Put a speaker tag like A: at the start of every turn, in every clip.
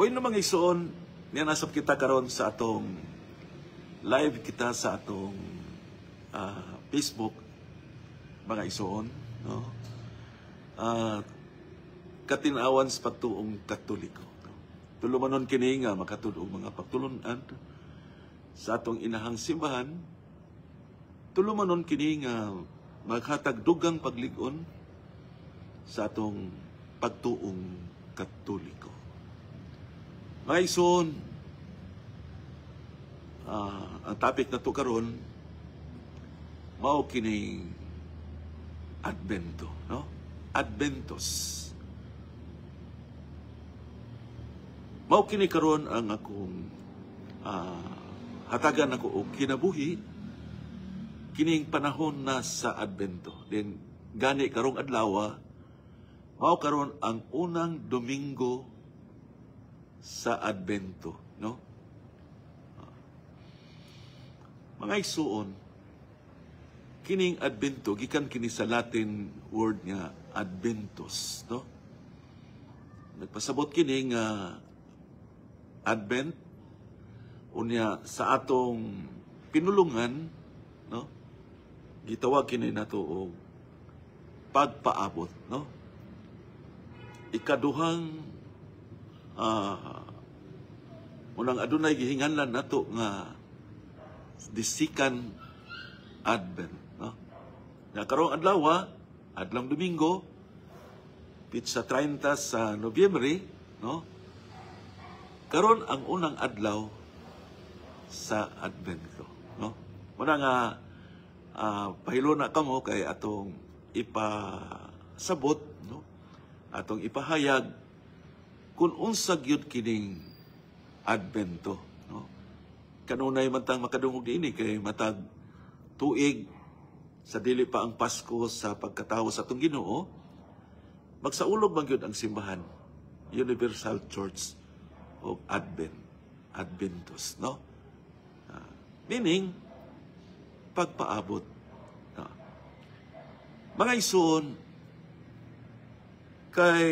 A: Boy na mga igsoon, niya nasab kita karon sa atong live kita sa atong Facebook, mga igsoon, no? Katinawan sa pagtuong Katoliko. Tulumanon kini nga makatulong mga pagtulunan sa atong inahang simbahan. Tulumanon kini nga maghatag dugang paglig-on sa atong pagtuong Katoliko. Mga igsoon, ang topic na to karon mao kini Advento, no? Adventos. Mao kini karon ang akong hatagan ako og kinabuhi kining panahon na sa Advento. Then gani karong adlaw mao karon ang unang Domingo sa Advento, no? Mga igsoon, kining Advento gikan kini sa Latin word nga Adventus, no? Nagpasabot kini nga Advent unya sa atong pinulungan, no? Gitawag kini nato og pagpaabot, no? Ikaduhang unang adunay gihinganlan nato nga the second Advent, no? Na karong adlaw, adlang Domingo, pitsa 30 sa Nobyembre, no? Karon ang unang adlaw sa Advento, no? Muna nga pahilo na kamo kay atong ipasabot, no? Atong ipahayag kung unsa gyud kining Advento, no? Kanunay man tang makadungog diini kay matag tuig sa dili pa ang Pasko sa pagkatawo sa atong Ginoo, magsaulog man gyud ang simbahan, Universal Church of Adventus, no? Meaning pagpaabot, no? Mga igsoon, kay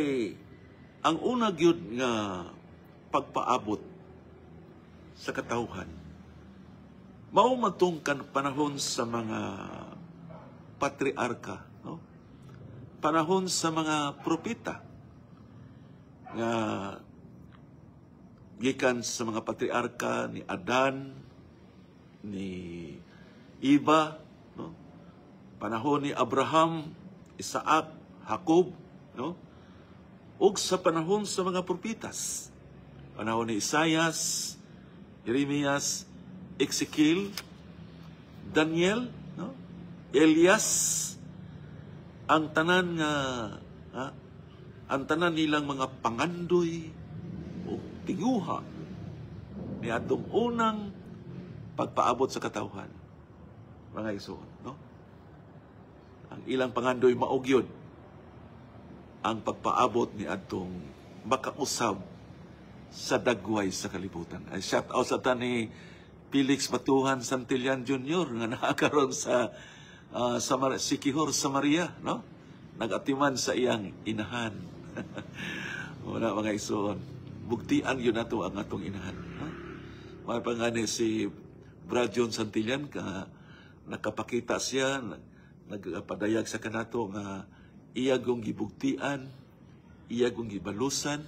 A: ang una gyud nga pagpaabot sa katawhan mao matong panahon sa mga patriarka, no? Panahon sa mga propeta nga gikan sa mga patriarka ni Adan, ni Eva, no? Panahon ni Abraham, Isaac, Jacob, no? Ug sa panahon sa mga propitas, panahon ni Isaias, Jeremias, Ezekiel, Daniel, no? Elias, ang tanan nilang mga pangandoy o tiguha ni atong unang pagpaabot sa katawhan, mga igsoon, no? Ang ilang pangandoy maugyod ang pagpaabot ni atong makausab sa dagway sa kalibutan. Ay shout out sa ni Felix Batuhan Santillan Jr. nga nakakaroon sa Sikihor sa Maria, no? Nagatiman sa iyang inahan. Wala mga igsoon, bugtian yun nato ang atong inahan, no? May pangani si Brad John Santillan ka nakapakita siya, nagpadayag sa kanato nga iya gong gibugtian, iya gong gibalusan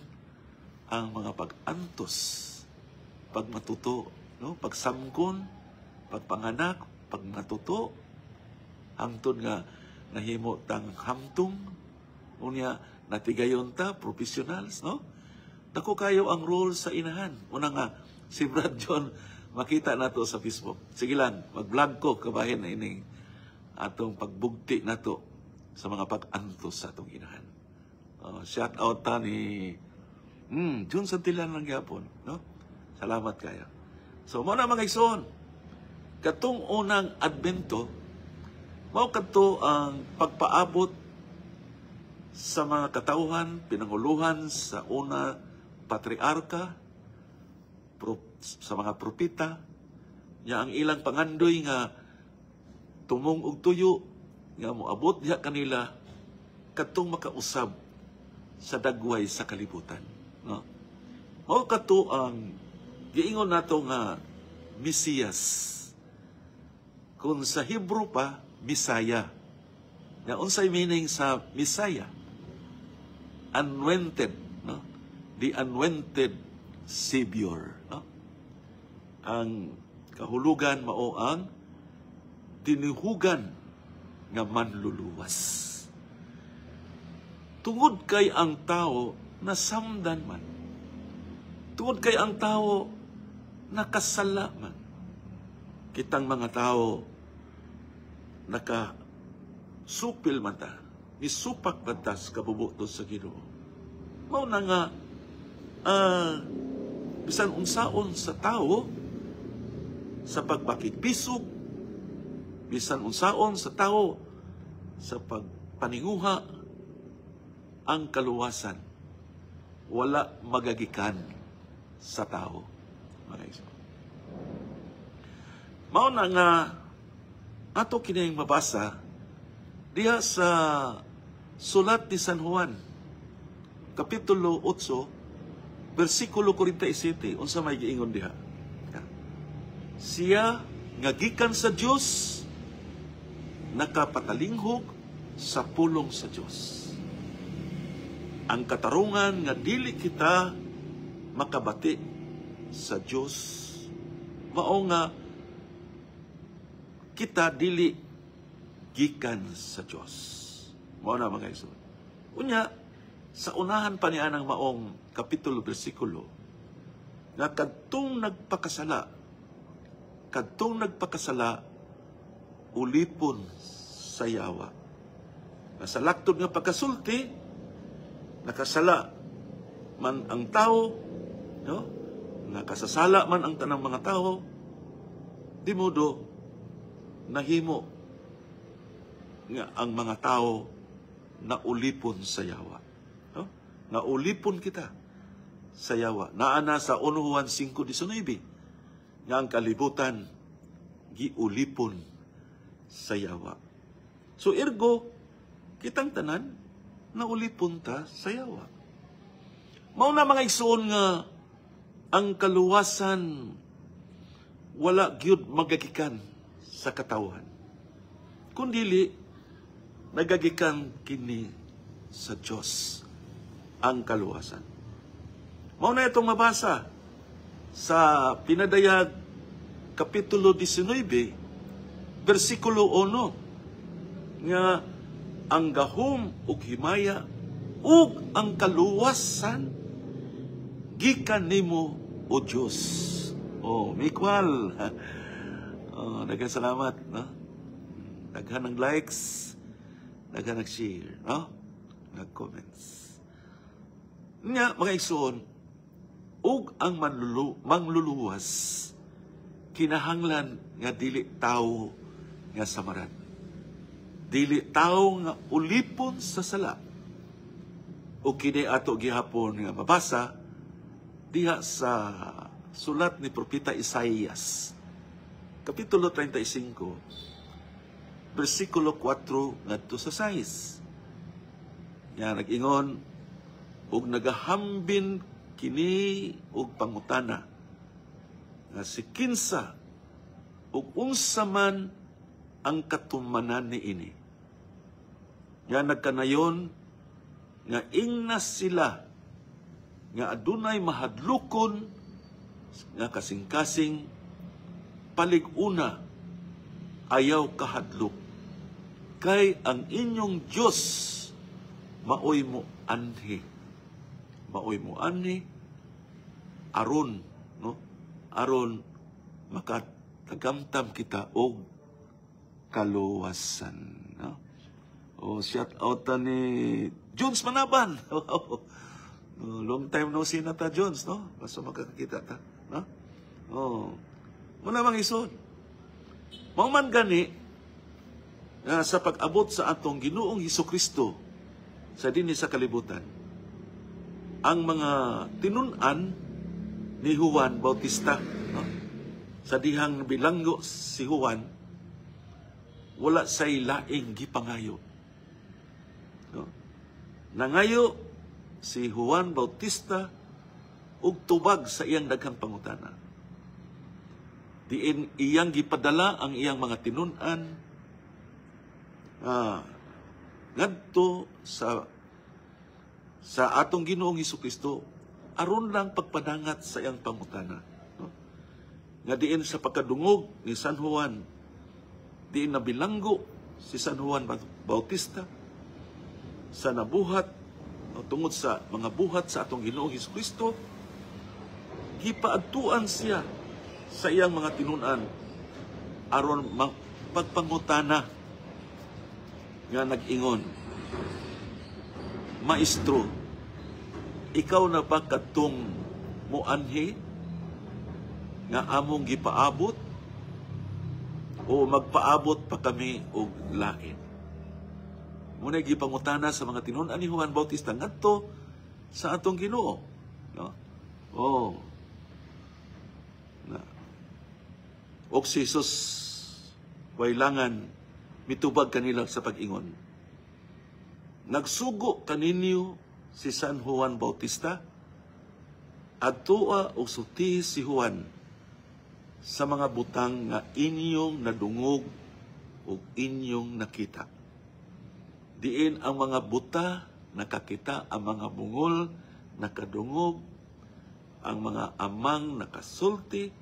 A: ang mga pag-antos, pagmatuto, no? Pagsamkon, pagpanganak, pagmatuto, hangtod nga nahimo tang hamtong, unya natigayon ta, professionals, no? Dako kayo ang role sa inahan. Una nga, si Brad John, makita nato sa Facebook. Sige lang, mag-vlog ko, kabahin na ining atong pagbugti nato sa mga pag-antos sa atong inahan. Shout out ta ni Jun Santillan lang yapon, no? Salamat kayo. So, muna mga igsoon, katong unang Advento, mao kadto ang pagpaabot sa mga katawhan, pinanguluhan sa una patriarka, sa mga propeta, niya ang ilang pangandoy nga tumong og tuyo, nga moabot diha kanila katong makausab sa dagway sa kalibutan, no? Mao kato ang giingon nato nga Mesiyas. Kung sa Hebrew pa, Messiah. Nga unsay meaning sa Messiah? Anointed, no? The anointed Savior, no? Ang kahulugan mao ang tinihugan nga manluluwas. Tungod kay ang tao nasamdan man. Tungod kay ang tao nakasala man. Kitang mga tao nakasupil man ta, isupak man ta sa kabubuton sa Ginoo. Mao na nga bisan unsaon sa tao sa pagpakikpisog, bisan unsaon sa tao sa pagpaninguha, ang kaluwasan wala magagikan sa tao. Mao na nga ato kining mabasa diha sa sulat ni San Juan kapitulo 8 bersikulo 47 unsa may giingon diha. Siya nga gikan sa Dios nakapatalinghog sa pulong sa Dios. Ang katarungan nga dili kita makabati sa Dios mao nga kita dili gikan sa Dios. Mao na mga igsoon. Unya sa unahan pa niya ng maong kapitulo bersikulo nga kadtong nagpakasala ulipon sa yawa. Sa laktod nga pagkasulti nakasala man ang tao, no? Nakasasala man ang tanang mga tao, di modo nahimo nga ang mga tao na ulipon sa yawa. No? Na ulipon kita sa yawa. Naana sa 1 Juan 5:19 nga ang kalibutan giulipon sa yawa. So ergo, kitang tanan na ulipon ta sa yawa. Mao na mga igsoon nga ang kaluwasan wala gyud magagikan sa katawhan. Kundili nagagikan kini sa Dios ang kaluwasan. Mao na itong mabasa sa Pinadayag kapitulo 19 bersikulo 1 nga ang gahom ug himaya ug ang kaluwasan gikan nimo o Dios. Oh, mikwal. Oh, daghang salamat, no? Daghan ng likes, daghan ng share, no? Nag-comments. Nga, mga igsoon, ug ang mangluluwas kinahanglan nga dili tao nga samaran. Dili tao nga ulipon sa sala. O kini ato gihapon nga mabasa diha sa sulat ni Propeta Isaías, kapitulo 35, bersikulo 4 ngadto sa 6. Nga nag-ingon, ug nagahambin kini og pangutana nga si kinsa ug unsa man ang katumanan niini. Nga nagkanayon nga ingnas sila nga adunay mahadlukon nga kasing-kasing palig-una ayaw kahadlok kay ang inyong Dios maoy mo anhi aron, no, aron makatagamtam kita og kaluwasan, no? O shout out ni Jones Manaban. Long time no see na ta, Jones, no? Basta makakakita ta, no? Oh. Muna mang isod. Mauman gani sa pag-abot sa atong Ginoong Hesukristo sa dinhi sa kalibutan, ang mga tinun-an ni Juan Bautista, no? Sa dihang bilanggo si Juan, wala say laing gipangayo. No? Nangayo si Juan Bautista ug tubag sa iyang daghang pangutana. Diin iyang gipadala ang iyang mga tinun-an ngadto sa atong Ginoong Hesukristo aron lang pagpadangat sa iyang pangutana. No? Nga diin sa pagkadungog ni San Juan, diin nabilanggo si San Juan Bautista sa nabuhat o tungod sa mga buhat sa atong Ginoong Hesukristo, gipaadtuan siya sa iyang mga tinun-an aron pagpangutana nga nag-ingon, Maestro, ikaw na ba katong muanhi nga among gipaabot o magpaabot pa kami og lain? Muna gipangutana sa mga tinun-an ni Juan Bautista ngadto sa atong Ginoo. No? Og si Jesus wailangan mitubag kanila sa pag-ingon. Nagsugo kaninyo si San Juan Bautista adtoa og sulti si Juan sa mga butang nga inyong nadungog ug inyong nakita. Diin ang mga buta nakakita, ang mga bungol nakadungog, ang mga amang nakasulti,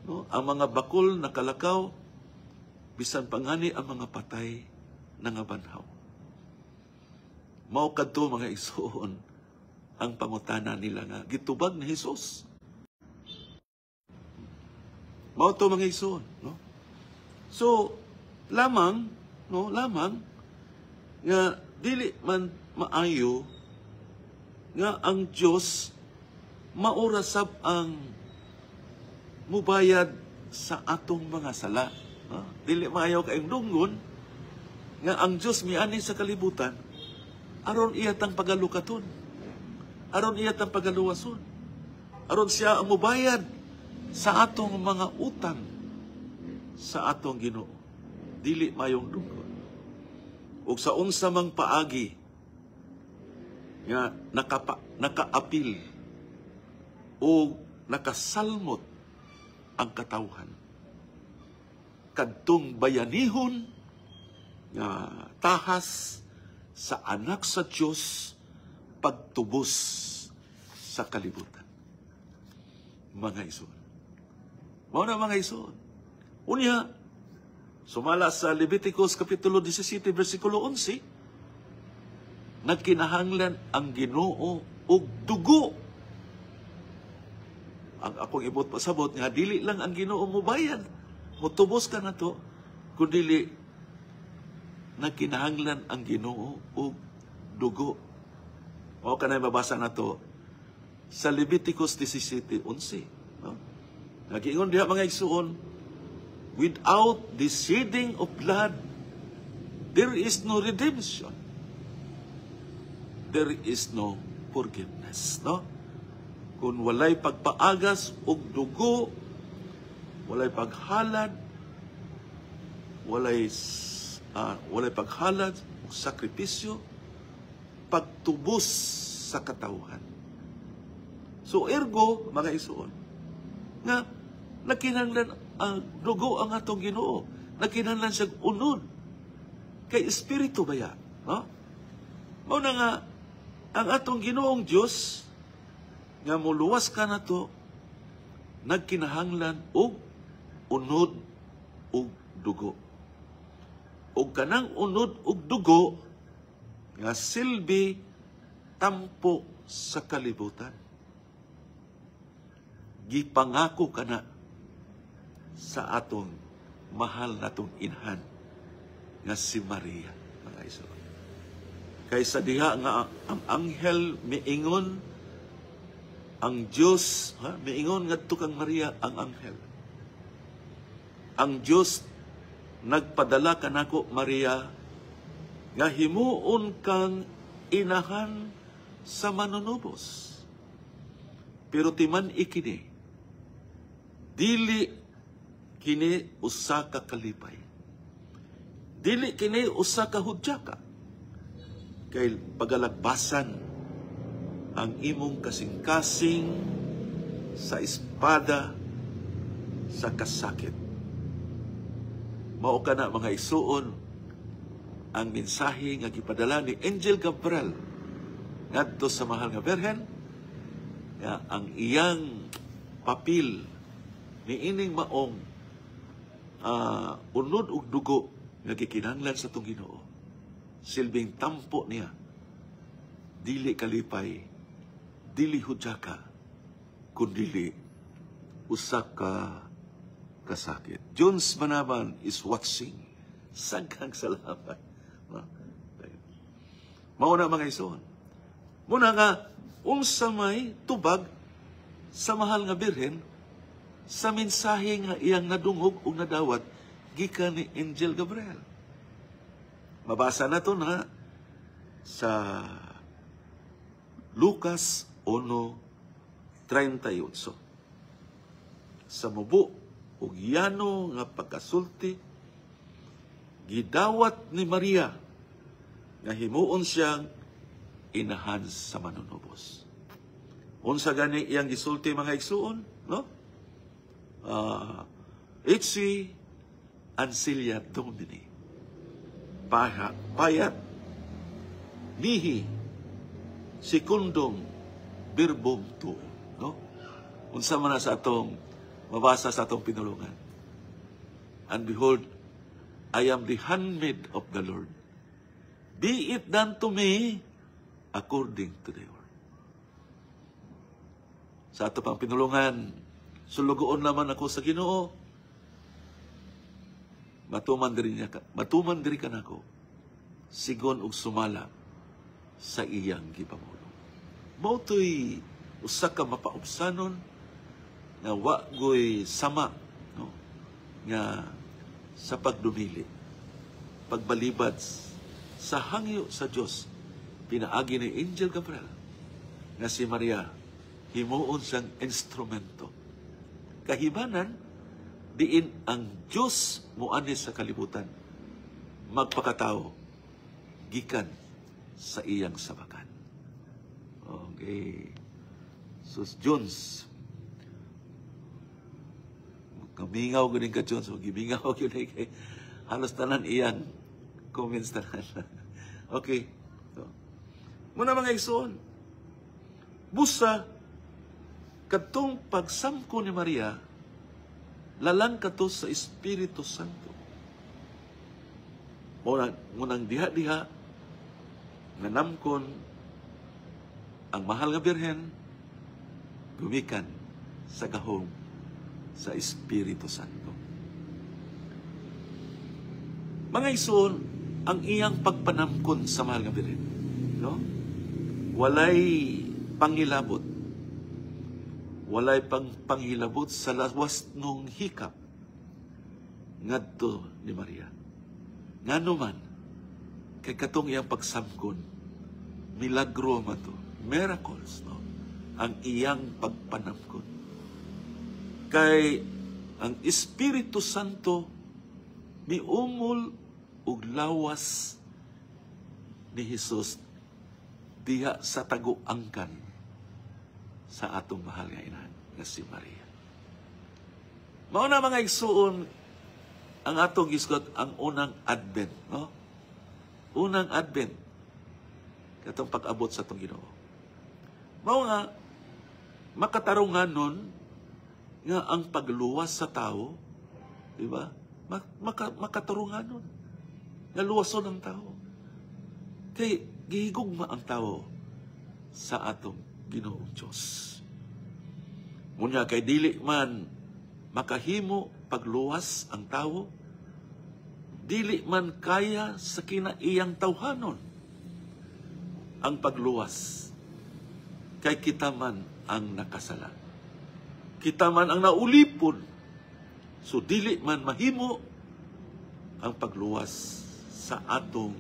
A: no? Ang mga bakol nakalakaw, bisan pangani ang mga patay nangabanhaw. Mao kadto mga igsoon ang pangutana nila nga gitubag ni Hesus. Mao to mga igsoon, no? So lamang nga dili man maayo nga ang Dios maurasab ang mubayad sa atong mga sala. Dili maayo kayong dunggon nga ang Dios miani sa kalibutan aron iya tang pagalukaton, aron iya tang pagaluwason, aron siya ang mubayad sa atong mga utang sa atong Ginoo. Dili mayong dunggon. Ug sa unsa mang paagi nga nakaapil o nakasalmot ang katawhan kadtong bayanihon nga tahas sa anak sa Dios pagtubos sa kalibutan. Mga igsoon. Mao na mga igsoon. Unya, sumala sa Leviticus Kapitulo 17, versikulo 11, nagkinahanglan ang Ginoo og dugo. Ang akong ibot pasabot nga dili lang ang Ginoo mubayad, mutubos ka na to, kundi nagkinahanglan ang Ginoo og dugo. O kanay mabasa na to sa Leviticus 17:11. No? Nag-ingon diha mga igsoon, without the shedding of blood, there is no redemption. There is no forgiveness. No? Kung walay pagpaagas og dugo, walay paghalad, walay paghalad og sakripisyo, pagtubos sa katawhan. So ergo, mga igsoon, nga nakinahanglan ang dugo ang atong Ginoo, nakinahanglan siya unod kay espiritu baya, no? Mao na nga ang atong Ginoong Dios nga muluwas ka na to, nagkinahanglan og unod og dugo. Og kanang unod og dugo nga silbi tampo sa kalibutan. Gipangako kana sa atong mahal natong inhan nga si Maria, mga igsoon. Kaysa diha nga ang anghel miingon, ang Dios, miingon ngadto kang Maria ang anghel. Ang Dios nagpadala kanako Maria nga himuon kang inahan sa manunubos. Pero timan ikini, dili kini usa ka kalipay. Dili kini usa ka hudyaka. Kay pagalagbasan ang imong kasing-kasing sa espada sa kasakit. Mao kana mga isuon ang mensahe nga gipadala ni Angel Gabriel ngadto sa mahal nga Birhen nga ang iyang papel ni ining maong unod ug dugo nga gikinahanglan sa atong Ginoo. Silbing tampo niya, dili kalipay, dili hudyaka, kundili usa ka kasakit. Jones Manaban is watching. Saghang salamat. Mao na mga ison. Muna nga, unsa may tubag sa mahal nga Birhen sa mensahe nga iyang nadungog o nadawat gikan ni Angel Gabriel. Mabasa na to na sa Lucas 1:38. Sa mubo ug yano nga pagkasulti gidawat ni Maria nga himuon siyang inahan sa manunubos. Unsa gani iyang gisulti mga igsuon, no? Itsi Ancilia Domini. Payat mihi secundum verbum tuum, no? Unsa man na sa atong mabasa sa atong pinulungan. And behold, I am the handmaid of the Lord. Be it done to me according to thy word. Sa ato pang pinulungan, sulugoon naman ako sa Ginoo. Matuman diri ka nako, sigon og sumala sa iyang gipamulong. Mautoy usa ka mapaubsanon nga wa goy sama, no? Nga sa pagdumili, pagbalibad sa hangyo sa Dios, pinaagi ni Angel Gabriel nga si Maria himuon siyang instrumento. Kahibanan diin ang Diyos muanis sa kalibutan magpakatao gikan sa iyang sabakan. Okay. Sus Jones, kamingaw ganing ka Jones, gimingaw yun kay halos tanan iyang comments tanan. Okay. So, muna mga igsoon, busa kadtong pagsamko ni Maria lalang kato sa Espiritu Santo. Munang diha-diha nga namkon ang mahal nga Birhen gumikan sa gahom sa Espiritu Santo. Mga igsoon, ang iyang pagpanamkon sa mahal nga Birhen, no? Walay pangilabot. Walay panghilabot sa lawas nung hikap ngadto ni Maria. Ngano man, kay katong iyang pagsamkon, milagro man to, miracles, no? Ang iyang pagpanamkon. Kay ang Espiritu Santo miumol ug lawas ni Jesus diha sa taguangkan sa atong mahal nga inahan nga si Maria. Mao na mga igsuon ang atong gisgot ang unang Advent, no? Unang Advent katong pag-abot sa atong Ginoo. Mao nga makatarunganon nga ang pagluwas sa tao, di ba? Makatarunganon nga luwason ang tao. Kay gihigugma ang tao sa atong Ginoong Diyos. Ngunya kay dili man makahimo pagluwas ang tao, dili man kaya sa kinaiyang tawhanon ang pagluwas. Kay kita man ang nakasala. Kita man ang naulipon. So dili man mahimo ang pagluwas sa atong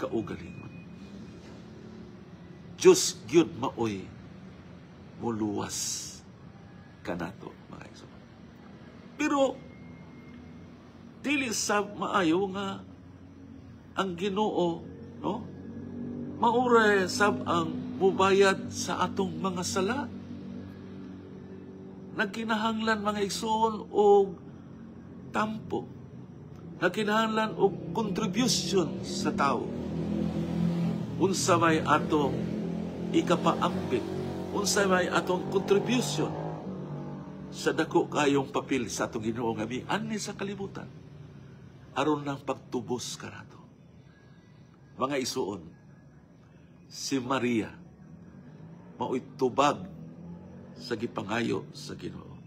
A: kaugalingon. Diyos gyud maoy muluwas kanato mga igsoon. Pero dili sa maayo nga ang Ginoo, no? Maure sab ang mubayad sa atong mga sala. Nagkinahanglan mga igsoon og tampo. Nagkinahanglan og contribution sa tao. Unsa may atong ikapaambit, unsa may atong contribution sa dako kayong papel sa atong Ginoo nga miani sa kalibutan aron lang pagtubos kanato. Mga isuon, si Maria mao'y tubag sa gipangayo sa Ginoo.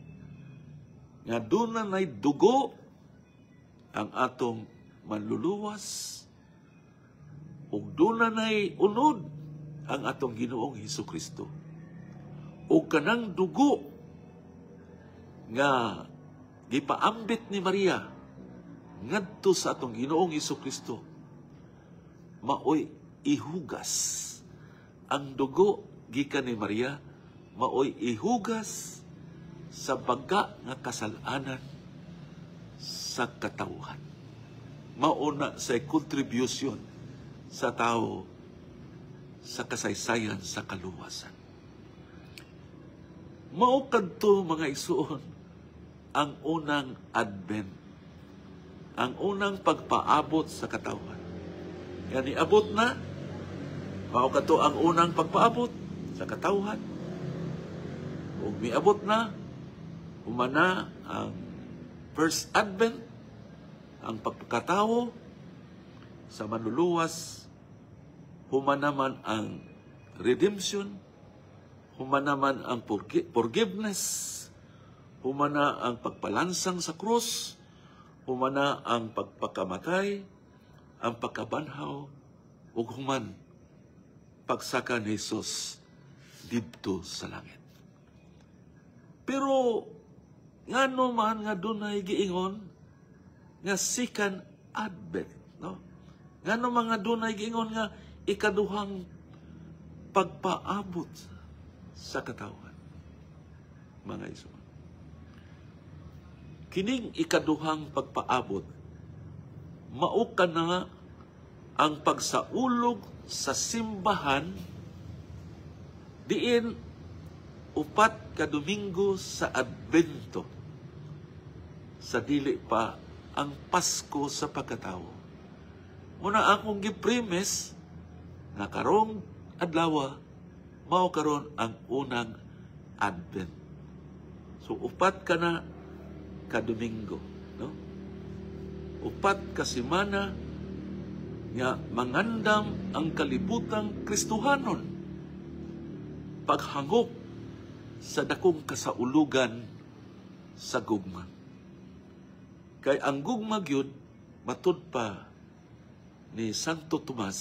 A: Nga doon na dugo ang atong manluluwas ug doon na unod ang atong Ginoong Hesukristo. Ug kanang dugo nga gipaambit ni Maria ngadto sa atong Ginoong Hesukristo maoy ihugas. Ang dugo gikan ni Maria maoy ihugas sa baga nga kasalanan sa katawhan. Mauna sa contribution sa tao sa kasaysayan sa kaluwasan. Mao kadto mga igsoon ang unang Advent, ang unang pagpaabot sa katawhan. Yan iabot na, mao kadto ang unang pagpaabot sa katawhan. Ug miabot na, humana ang First Advent, ang pagkatawo sa manluluwas, humanaman ang redemption, humanaman ang forgiveness, humana ang pagpalansang sa krus, humana ang pagpakamatay, ang pagkabanhaw, ug human pagsaka ni Jesus didto sa langit. Pero ngano man nga dunay giingon nga second Advent, no? Ngano man nga dunay giingon nga ikaduhang pagpaabot sa katawhan. Mga igsoon, kining ikaduhang pagpaabot mao kana ang pagsaulog sa simbahan diin upat ka Domingo sa Advento, sa dili pa ang Pasko sa pagkatawo. Muna akong gipremes na karong adlaw mao karon ang unang Advent. So upat ka na ka Domingo, no? Upat ka semana nga mangandam ang kalibutang Kristohanon paghangop sa dakong kasaulugan sa gugma. Kay ang gugma gyud matud pa ni Santo Tomas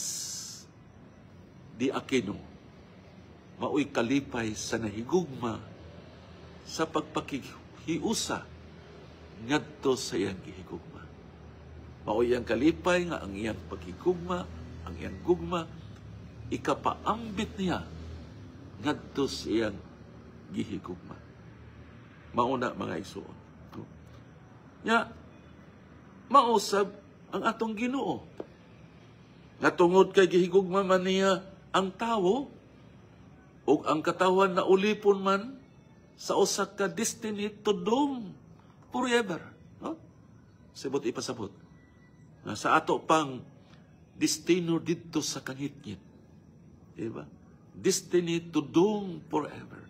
A: di Aquino maoy kalipay sa nahigugma sa pagpakihiusa ngadto sa iyang gihigugma. Maoy ang kalipay nga ang iyang paghigugma, ang iyang gugma ikapaambit niya ngadto sa iyang gihigugma. Mauna mga igsoon. Nya mausab ang atong Ginoo. Nga tungod kay gihigugma man niya ang tawo ug ang katawan na ulipon man sa usa ka destiny to doom forever, no? Sibot ipasabot na sa ato pang destino didto sa kangitngit. Diba? Destiny to doom forever.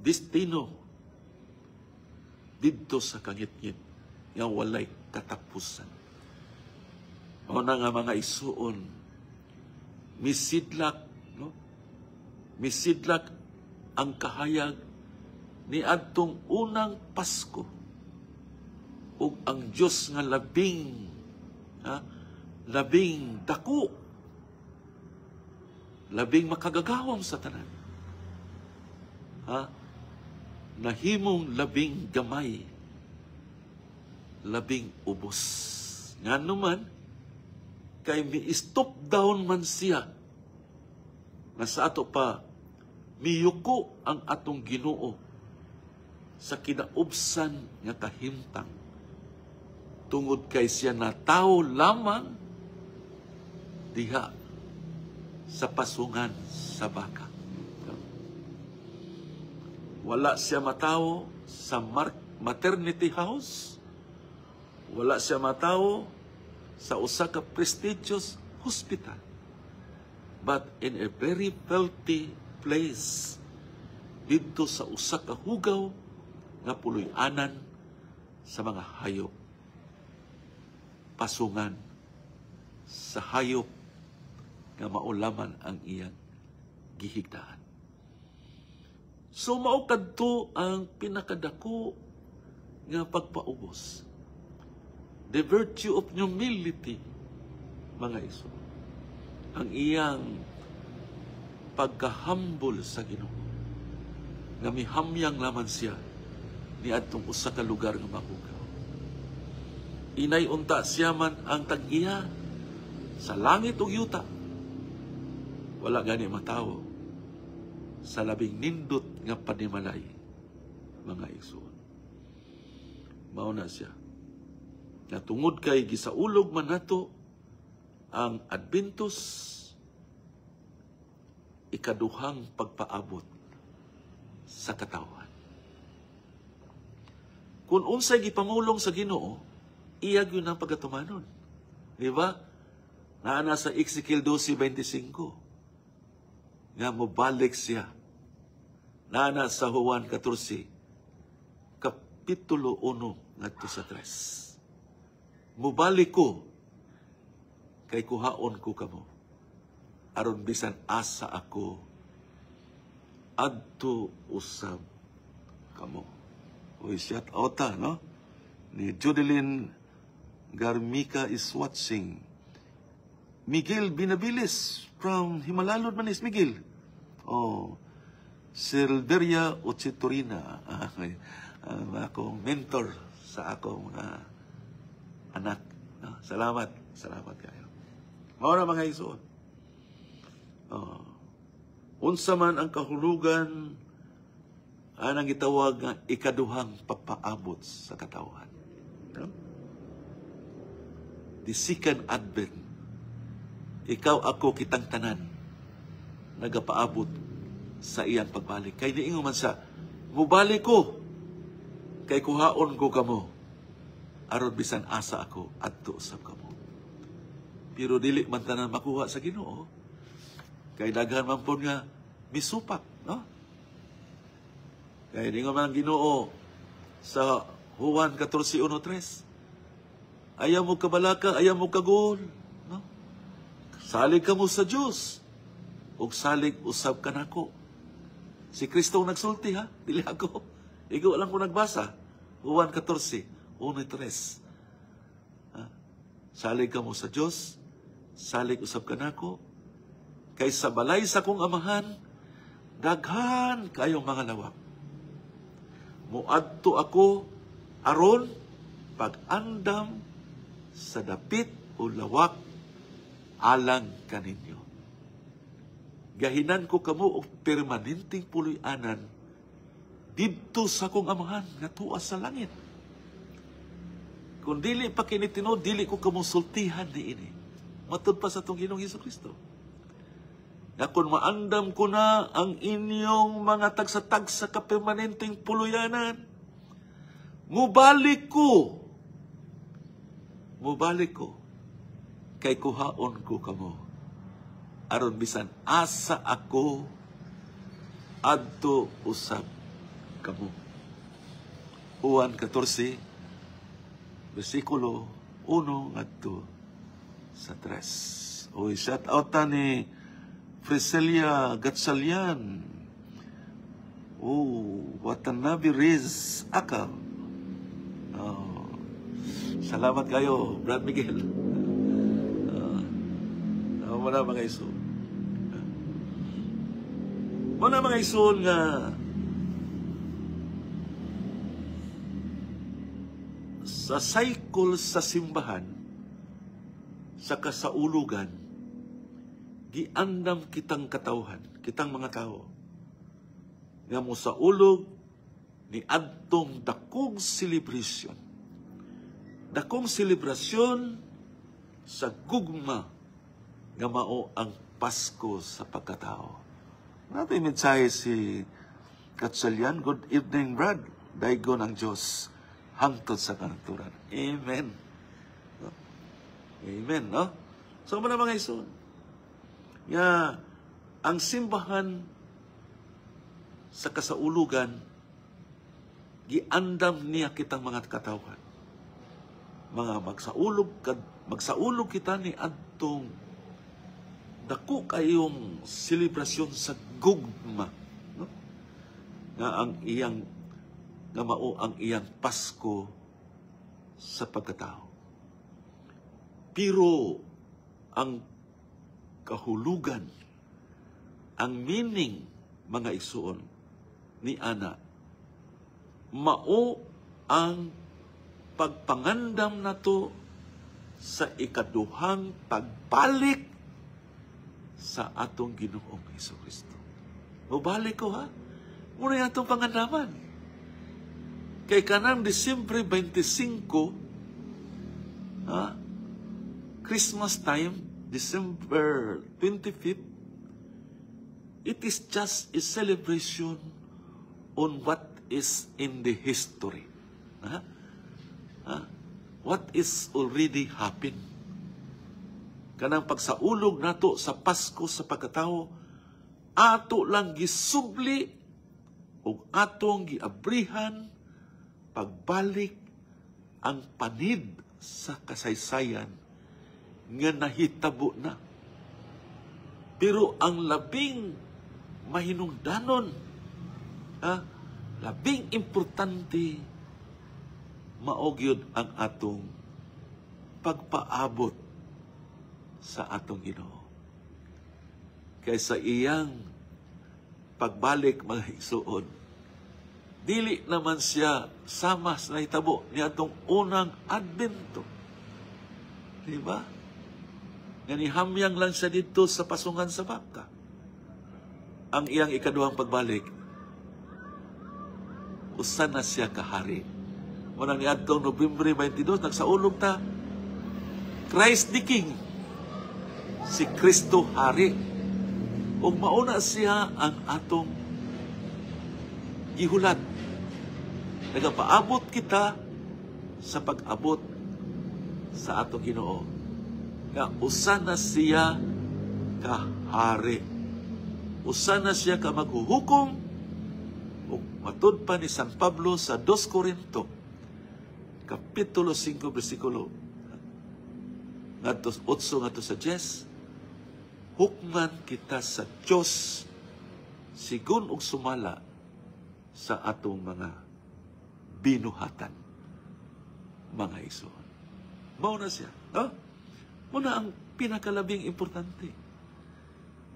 A: Destino didto sa kangitngit nga walay katapusan. O na nga mga isuon, misidlak, no? Misidlak ang kahayag ni adtong unang Pasko ug ang Dios nga labing dako, labing makagagawom sa tanan. Nahimong labing gamay, labing ubos. Ngano man kay mi-stop down man siya nga sa ato pa miyuko ang atong Ginoo sa kinaubsan nga kahimtang tungod kay siya na tao lamang diha sa pasungan sa baka. Wala siya matawo sa maternity house. Wala siya matawo sa usa ka prestigious hospital. But in a very wealthy place, dito sa usa ka hugaw nga puloy-anan sa mga hayop. Pasungan sa hayop nga maulaman ang iyang gihigdaan. So mao kadto ang pinakadako nga pagpaubos. The virtue of humility, mga iso. Ang iyang pagkahambol sa Ginoo. Nga mihamyang laman siya ni adtong usa ka lugar nga mahugaw. Inay unta siya man ang tag-iya sa langit ug yuta. Wala gani matawo sa labing nindot nga panimalay, mga igsoon. Mao na siya. Na tungod kay gisaulog man nato ang Adventus, ikaduhang pagpaabot sa katawhan. Kung unsay gipamulong sa Ginoo, iyag yun ang pagatumanon. Di ba? Naana sa Ezekiel 12:25. Nga mobalik siya. Naana sa Juan 14, Kapitulo 1, ngadto sa 3. Mubalik ko, kay kuhaon ko kamo. Aron bisan asa ako, adto usab kamo. Uy, shout out no? Ni Judeline Garmica is watching. Miguel Binabilis from Himalalod Manis, Miguel. Oh, Silveria Ochitorina, akong mentor sa akong anak. No? Salamat kayo. Maura mga igsoon. Unsa man ang kahulugan anang gitawag nga ikaduhang pagpaabot sa katawhan. No? The second advent. Ikaw ako kitang tanan nagapaabot sa iyang pagbalik. Kay niingon man sa mubalik ko kay kuhaon ko kamo aron bisan asa ako adto usab kamo. Pero dili man tanan makuha sa Ginoo. Kay daghan man pud nga misupak, no? Kay niingon man ang Ginoo sa Juan 14:1-3. Ayaw mo kabalaka, ayaw mo kagol, no? Salig ka mo sa Diyos. O salig usab ka nako. Si Kristo nagsulti, ha? Dili ako. Igo lang ko nagbasa. Juan 14:1-3. Salig ka mo sa Diyos. Salig usab ka nako. Kay sa balay sa kong amahan, daghan kayong mga lawak. Muadto ako aron pag-andam sa dapit o lawak alang kaninyo. Gahinan ko kamo og permanenteng puloy-anan didto sa kong amahan nga tuwa sa langit. Kung dili pa kini tinuod, dili ko kamo sultihan niini. Matud pa sa tong Ginoong Hesukristo. Na kung maandam ko na ang inyong mga tagsa-tagsa ka permanenteng puloy-anan, mubalik ko kay kuhaon ko kamo aron bisan asa ako adto usab kamo. Juan 14 versikulo 1 ngadto sa 3. Oy, shout out ni Friselia Gatsalian. Oh, Watanabe Riz Akal. Oh, salamat kayo, Brad Miguel. Wala mga iso. Wala mga iso nga sa cycle sa simbahan, sa kasaulugan, giandam kitang katawhan, kitang mga tao, nga mo sa ulog ni adtong dakong celebration. Dakong selebrasyon sa gugma nga mao ang Pasko sa pagkatao. Nato yung mensahe si Katsalyan, good evening, Brad. Daigo ng Diyos, hangtod sa kanaturan. Amen. No? Amen, no? So, mga ison, ang simbahan sa kasaulugan, giandam niya kitang mga katawhan. Mga magsaulog kita ni adtong dako kayong selebrasyon sa gugma, no? Nga mao ang iyang Pasko sa pagkatao. Pero ang kahulugan, ang meaning, mga igsoon, ni ana, mao ang pagpangandam nato sa ikaduhang pagbalik sa atong Ginoong Hesukristo. Mabalik ko, ha? Muna yung atong pangandaman. Kay kanang Disyembre 25, Christmas time, December 25th, it is just a celebration on what is in the history. What is already happened. Kanang pagsaulog nato sa Pasko sa pagkatao, ato lang gisubli o atong giabrihan pagbalik ang panid sa kasaysayan nga nahitabo na. Pero ang labing mahinungdanon, labing importante, maogyod ang atong pagpaabot sa atong Ginoo. Kaysa iyang pagbalik, mga igsoon, dili naman siya sama sa nahitabo ni atong unang Advento. Diba? Ganihamyang lang siya dito sa pasungan sa baka. Ang iyang ikaduhang pagbalik, usan na siya kahari. Munang ni adtong Nobyembre 22, nagsaulog ta, Christ the King, si Kristo Hari. O mauna siya ang atong gihulat. Nagapaabot kita sa pag-abot sa atong Ginoo. Nga usan na siya kahari. Usan na siya ka maghuhukom. O matud pa ni San Pablo sa 2 Corinto, Kapitulo 5, versikulo ngadto 8 ngadto sa 10, hukman kita sa Diyos sigun og sumala sa atong mga binuhatan, mga igsoon. Mao na siya, no? Muna ang pinakalabing importante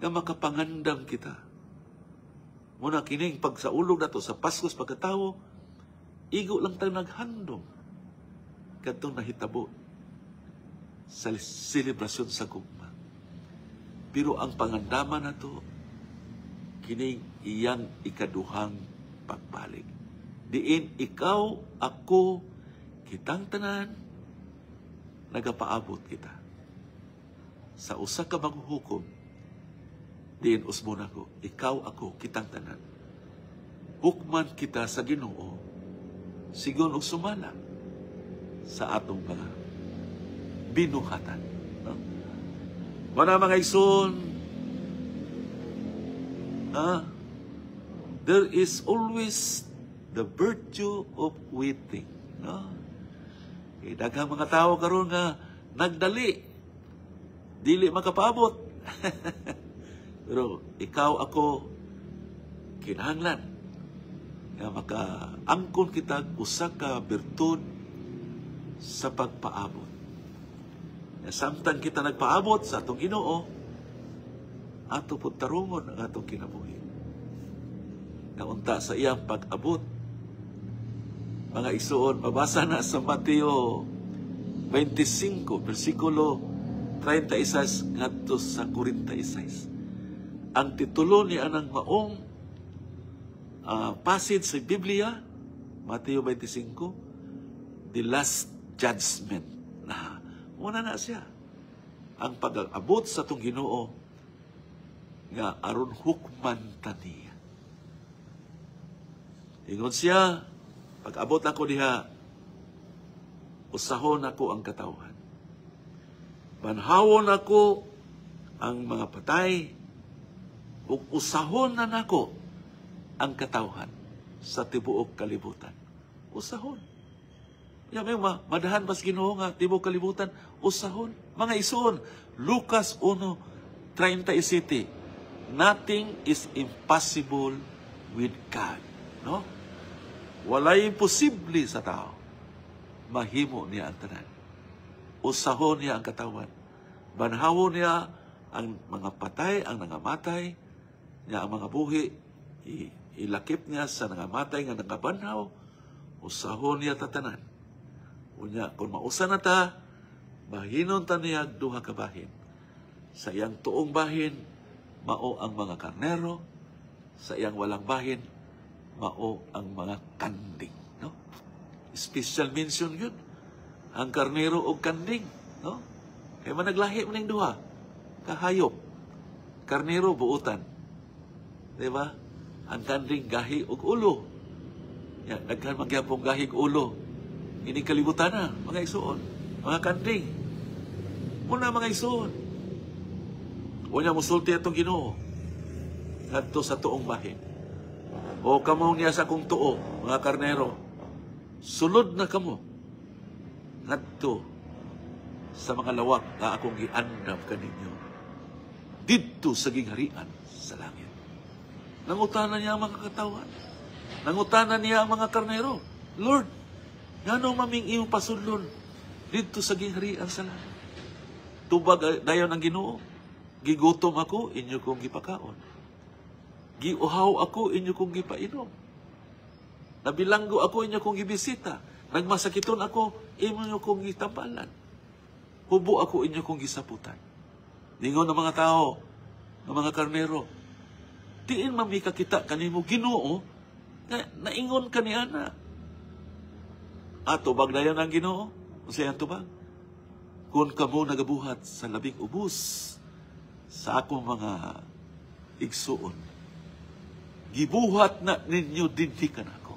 A: nga makapangandam kita. Muna kining pagsaulog nato sa Pasko sa pagkatao, igo lang tayo naghandom kadtong nahitabo sa selebrasyon sa gugma. Pero ang pangandaman na to, kining iyang ikaduhang pagbalik. Diin ikaw, ako, kitang tanan, nagapaabot kita. Sa usa ka maghuhukom, diin usmon ako, ikaw, ako, kitang tanan. Hukman kita sa Ginoo, sigon og sumala sa atong mga binuhatan. Mga igsoon, there is always the virtue of waiting. No? Daghang mga tao karon nga nagdali, dili makapaabot. Pero ikaw, ako, kinahanglan nga makaangkon kita usa ka birtud sa pagpaabot. Samtang kita nagpaabot sa atong Ginoo, ato po tarungon ang atong kinabuhi. Naunta sa iyang pag-abot, mga igsoon, mabasa na sa Mateo 25, versikulo 36 ngadto sa 46. Ang titulo ni anang maong passage sa Biblia, Mateo 25, The Last Judgment. Muna na siya. Ang pag-abot sa itong Ginoo nga aron hukman taniya. Ingon siya, pag-abot ako diha, usahon ako ang katawhan. Banhawon ako ang mga patay, ug usahon na nako ang katawhan sa tibuok kalibutan. Usahon. Ya may madahan mas Ginoo nga tibuok kalibutan, usahon. Mga isuon, Lucas 1:37. Nothing is impossible with God. No? Walay imposible sa tao. Mahimo niya ang tanan. Usahon niya ang katawan. Banhawon niya ang mga patay, ang nangamatay, niya ang mga buhi, ilakip niya sa nangamatay nga nangabanhaw, usahon niya tatanan. Unya, kung mausa na ta, bahinon ta niya duha ka bahin. Sa iyang tuong bahin, mao ang mga karnero, sa iyang walang bahin, mao ang mga kanding. No? Special mention yun. Ang karnero o kanding. No? Kaya managlahi mo ng duha. Kahayop. Karnero, buutan. Diba? Ang kanding, gahi o ulo. Yan, nagkan magyapong gahi o ulo. Ini kalibutan na, mga isuon. Mga kanding. Muna mga isuon. Unya musulti atong Ginoo ngadto sa tuong bahin. O kamo niya sa akong tuo, mga karnero, sulod na kamo ngadto sa mga lawak nga akong giandam kaninyo didto sa gingharian sa langit. Nangutanan niya ang mga katawan. Nangutanan niya ang mga karnero. Lord, ngano maming iyong pasudlon didto sa gingharian sa langit? Tubag dayon ang Ginoo. Gigutom ako, inyo kong gipakaon. Giuhaw ako, inyo kong gipainom. Nabilanggo ako, inyo kong gibisita. Nagmasakiton ako, inyo kong gitambalan. Hubo ako, inyo kong gisaputan. Ningon ng mga tao, ng mga karnero, diin mamika kita kanimo Ginoo, naingon ka ni ana. Ato bagdayan ang Ginoo, usayan tubag. Kung kamo nagabuhat sa labing ubos, sa akong mga igsuon, gibuhat na ninyo dinhikan ako.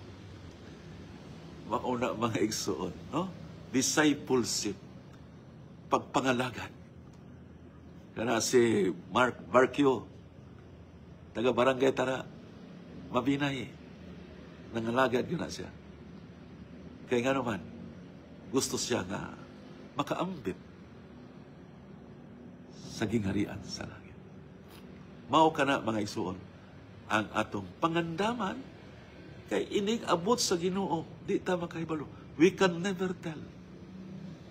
A: Mauna mga igsuon, no? Discipleship, pagpangalagan. Kana si Markyo, taga Barangay Tara, mabinay, nangalagad yun na siya. Kaya nga naman, gusto siya nga makaambit sa gingharian sa langit. Mao kana mga isuon ang atong pangandaman kay inig abot sa Ginoo di ta makahibalo. We can never tell.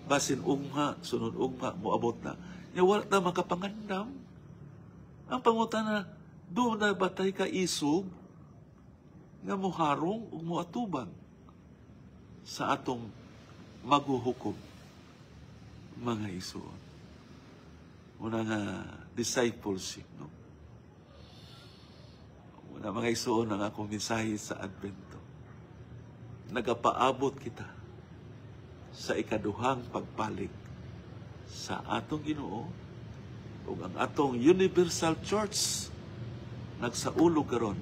A: Basin ugma sunod ugma moabot na. Nya wala ta makapangandam. Ang pangutana do na batay ka isog nga moharong ug moatubang sa atong maghuhukom mga isuon. Muna nga discipleship, no? Muna mga isuon ang akong mensahe sa Advento. Nagapaabot kita sa ikaduhang pagpalig sa atong Ginoo ug ang atong Universal Church nagsaulo karon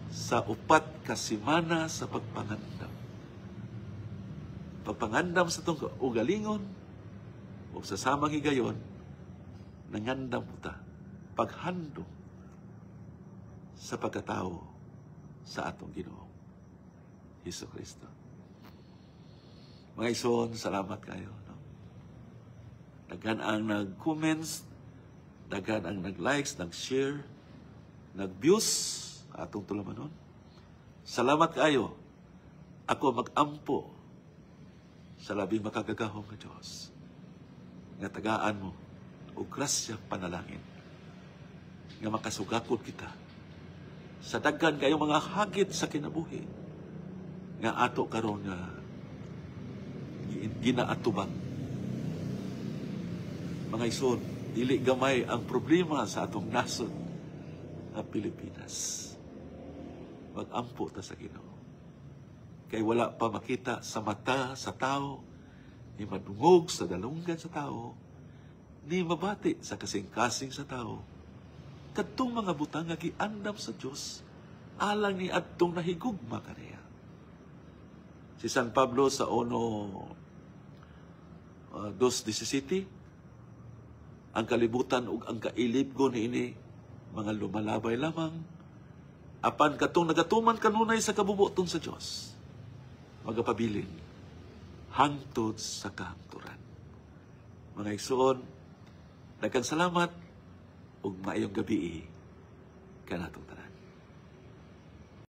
A: sa 4 ka semana sa pagpangandam. Pagpangandam sa itong ugalingon o sa samang higayon, nangandam ta paghandom sa pagkatao sa atong Ginoo Hesus Kristo. Mga ison, salamat kayo. No? Daghan ang nag-comments, daghan ang nag-likes, nag-share, nag-views atong tulamanon. Salamat kayo. Ako mag-ampo sa labing makagagahong nga Diyos. Nga tagaan mo o grasya panalangin nga makasugakod kita sa daghan kayo mga hagit sa kinabuhi nga ato karon nga ginaatubang. Mga ison, dili gamay ang problema sa atong nasod na Pilipinas. Mag-ampo ta sa Ginoo. Kay wala pa makita sa mata sa tao, ni madungog sa dalunggan sa tao, ni mabati sa kasing-kasing sa tao, kadtong mga butang nga giandam sa Dios alang ni adtong nahigugma kaniya. Si San Pablo sa 2:17, ang kalibutan ug ang kailibgo niini mga lumalabay lamang, apan katong nagatuman kanunay sa kabubuton sa Dios, magapabilin hangtod sa kahangturan. Mga igsoon, daghang salamat ug maayong gabi kanatong